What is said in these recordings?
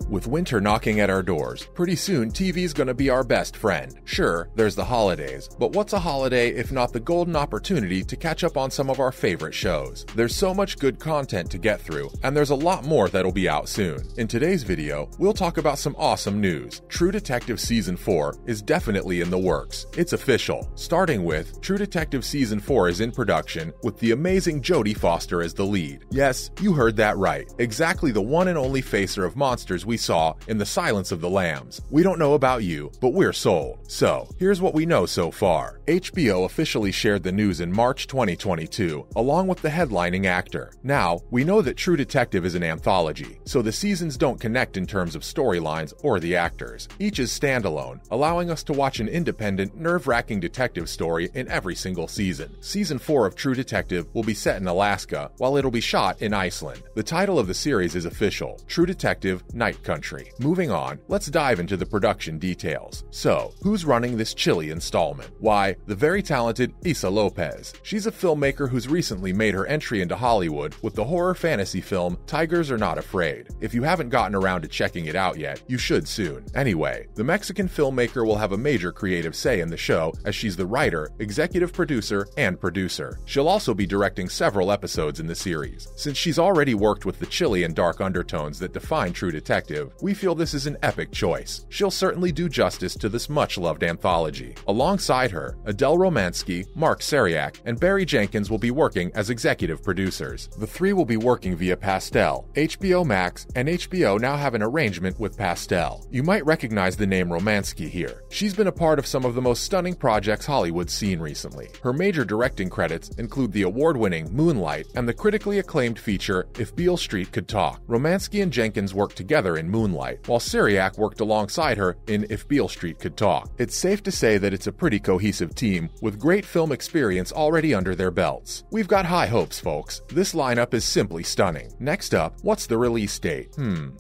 With winter knocking at our doors, pretty soon TV's gonna be our best friend. Sure, there's the holidays, but what's a holiday if not the golden opportunity to catch up on some of our favorite shows? There's so much good content to get through, and there's a lot more that'll be out soon. In today's video, we'll talk about some awesome news. True Detective Season 4 is definitely in the works. It's official. Starting with, True Detective Season 4 is in production with the amazing Jodie Foster as the lead. Yes, you heard that right. Exactly the one and only facer of monsters we saw in The Silence of the Lambs. We don't know about you, but we're sold. So, here's what we know so far. HBO officially shared the news in March 2022, along with the headlining actor. Now, we know that True Detective is an anthology, so the seasons don't connect in terms of storylines or the actors. Each is standalone, allowing us to watch an independent, nerve-wracking detective story in every single season. Season 4 of True Detective will be set in Alaska, while it'll be shot in Iceland. The title of the series is official: True Detective Night Country. Moving on, let's dive into the production details. So, who's running this chilly installment? Why, the very talented Issa López. She's a filmmaker who's recently made her entry into Hollywood with the horror fantasy film Tigers Are Not Afraid. If you haven't gotten around to checking it out yet, you should soon. Anyway, the Mexican filmmaker will have a major creative say in the show, as she's the writer, executive producer, and producer. She'll also be directing several episodes in the series. Since she's already worked with the chilly and dark undertones that define True Detective, we feel this is an epic choice. She'll certainly do justice to this much-loved anthology. Alongside her, Adele Romansky, Mark Seriak, and Barry Jenkins will be working as executive producers. The three will be working via Pastel. HBO Max and HBO now have an arrangement with Pastel. You might recognize the name Romansky here. She's been a part of some of the most stunning projects Hollywood's seen recently. Her major directing credits include the award-winning Moonlight and the critically acclaimed feature If Beale Street Could Talk. Romansky and Jenkins worked together in Moonlight, while Seriak worked alongside her in If Beale Street Could Talk. It's safe to say that it's a pretty cohesive team with great film experience already under their belts. We've got high hopes, folks. This lineup is simply stunning. Next up, what's the release date?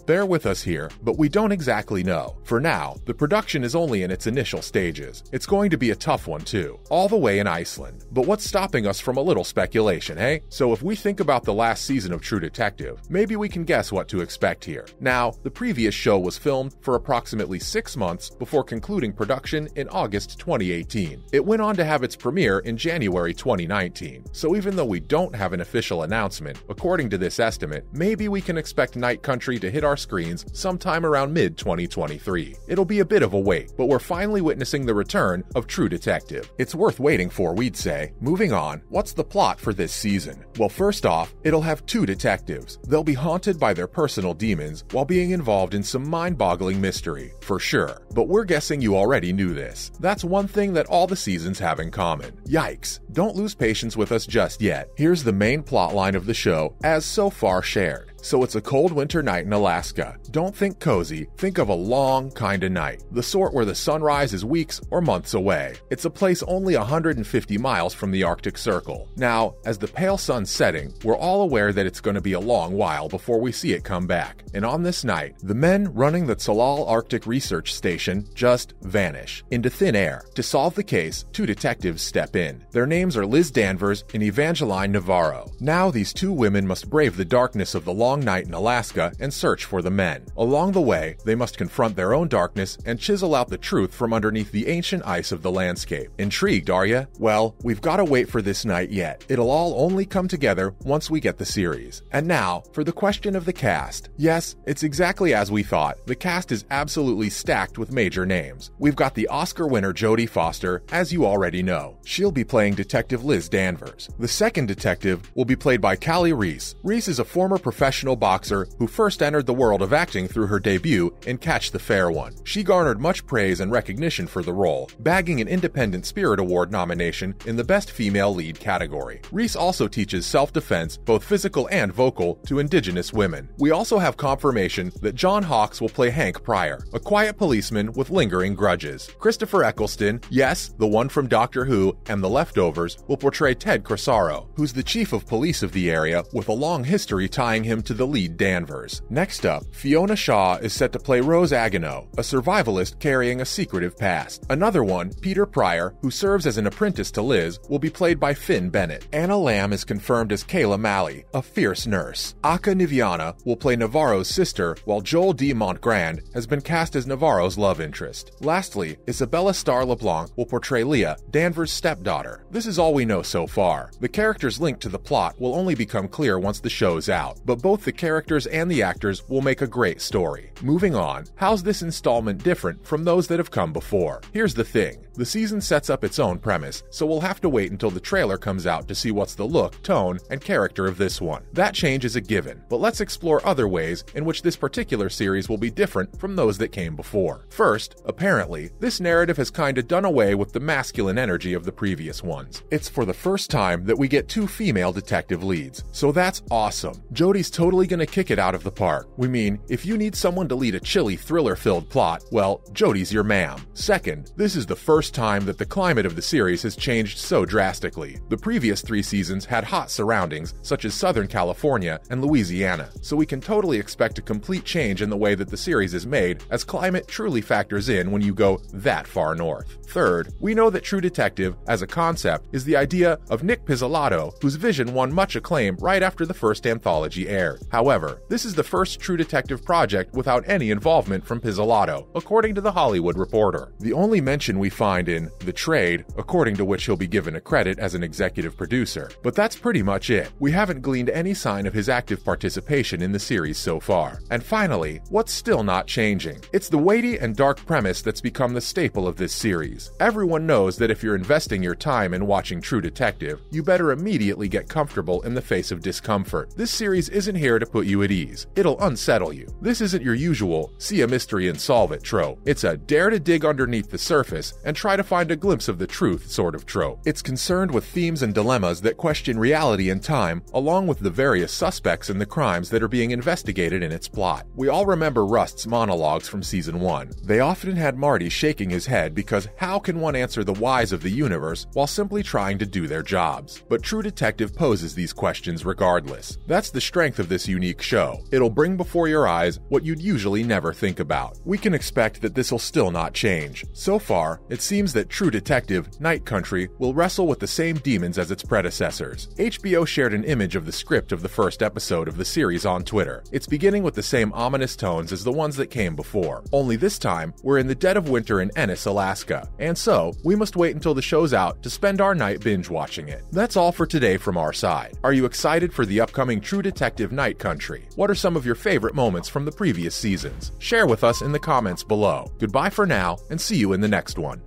Bear with us here, but we don't exactly know. For now, the production is only in its initial stages. It's going to be a tough one too, all the way in Iceland. But what's stopping us from a little speculation, hey? So if we think about the last season of True Detective, maybe we can guess what to expect here. Now, the previous show was filmed for approximately 6 months before concluding production in August 2018. It went on to have its premiere in January 2019. So even though we don't have an official announcement, according to this estimate, maybe we can expect Night Country to hit our screens sometime around mid-2023. It'll be a bit of a wait, but we're finally witnessing the return of True Detective. It's worth waiting for, we'd say. Moving on, what's the plot for this season? Well, first off, it'll have two detectives. They'll be haunted by their personal demons while being involved in some mind-boggling mystery, for sure. But we're guessing you already knew this. That's one thing that all the seasons have in common. Yikes! Don't lose patience with us just yet. Here's the main plotline of the show, as so far shared. So it's a cold winter night in Alaska. Don't think cozy, think of a long kind of night. The sort where the sunrise is weeks or months away. It's a place only 150 miles from the Arctic Circle. Now, as the pale sun's setting, we're all aware that it's going to be a long while before we see it come back. And on this night, the men running the Tsalal Arctic Research Station just vanish into thin air. To solve the case, two detectives step in. Their names are Liz Danvers and Evangeline Navarro. Now these two women must brave the darkness of the long night in Alaska and search for the men. Along the way, they must confront their own darkness and chisel out the truth from underneath the ancient ice of the landscape. Intrigued, are ya? Well, we've got to wait for this night yet. It'll all only come together once we get the series. And now, for the question of the cast. Yes, it's exactly as we thought. The cast is absolutely stacked with major names. We've got the Oscar winner Jodie Foster, as you already know. She'll be playing Detective Liz Danvers. The second detective will be played by Reis. Reis is a former professional boxer who first entered the world of acting through her debut in Catch the Fair One. She garnered much praise and recognition for the role, bagging an Independent Spirit Award nomination in the Best Female Lead category. Reis also teaches self-defense, both physical and vocal, to Indigenous women. We also have confirmation that John Hawkes will play Hank Pryor, a quiet policeman with lingering grudges. Christopher Eccleston, yes, the one from Doctor Who and The Leftovers, will portray Ted Crisaro, who's the chief of police of the area with a long history tying him to the lead Danvers. Next up, Fiona Shaw is set to play Rose Agnew, a survivalist carrying a secretive past. Another one, Peter Pryor, who serves as an apprentice to Liz, will be played by Finn Bennett. Anna Lamb is confirmed as Kayla Malley, a fierce nurse. Aka Niviana will play Navarro's sister, while Joel D. Montgrand has been cast as Navarro's love interest. Lastly, Isabella Starr LeBlanc will portray Leah, Danvers' stepdaughter. This is all we know so far. The characters linked to the plot will only become clear once the show's out, but both the characters and the actors will make a great story. Moving on, how's this installment different from those that have come before? Here's the thing. The season sets up its own premise, so we'll have to wait until the trailer comes out to see what's the look, tone, and character of this one. That change is a given, but let's explore other ways in which this particular series will be different from those that came before. First, apparently, this narrative has kinda done away with the masculine energy of the previous ones. It's for the first time that we get 2 female detective leads, so that's awesome. Jodie's totally gonna kick it out of the park. We mean, if you need someone to lead a chilly, thriller-filled plot, well, Jodie's your ma'am. Second, this is the first time that the climate of the series has changed so drastically. The previous 3 seasons had hot surroundings, such as Southern California and Louisiana, so we can totally expect a complete change in the way that the series is made, as climate truly factors in when you go that far north. Third, we know that True Detective, as a concept, is the idea of Nic Pizzolatto, whose vision won much acclaim right after the first anthology aired. However, this is the first True Detective project without any involvement from Pizzolatto, according to The Hollywood Reporter. The only mention we find in The Trade, according to which he'll be given a credit as an executive producer. But that's pretty much it. We haven't gleaned any sign of his active participation in the series so far. And finally, what's still not changing? It's the weighty and dark premise that's become the staple of this series. Everyone knows that if you're investing your time in watching True Detective, you better immediately get comfortable in the face of discomfort. This series isn't here to put you at ease. It'll unsettle you. This isn't your usual see a mystery and solve it trope. It's a dare to dig underneath the surface and try to find a glimpse of the truth sort of trope. It's concerned with themes and dilemmas that question reality and time, along with the various suspects and the crimes that are being investigated in its plot. We all remember Rust's monologues from season 1. They often had Marty shaking his head because how can one answer the whys of the universe while simply trying to do their jobs? But True Detective poses these questions regardless. That's the strength of this unique show. It'll bring before your eyes what you'd usually never think about. We can expect that this will still not change. So far, it seems that True Detective Night Country will wrestle with the same demons as its predecessors. HBO shared an image of the script of the first episode of the series on Twitter. It's beginning with the same ominous tones as the ones that came before. Only this time, we're in the dead of winter in Ennis, Alaska. And so, we must wait until the show's out to spend our night binge watching it. That's all for today from our side. Are you excited for the upcoming True Detective Night Country? What are some of your favorite moments from the previous seasons? Share with us in the comments below. Goodbye for now, and see you in the next one.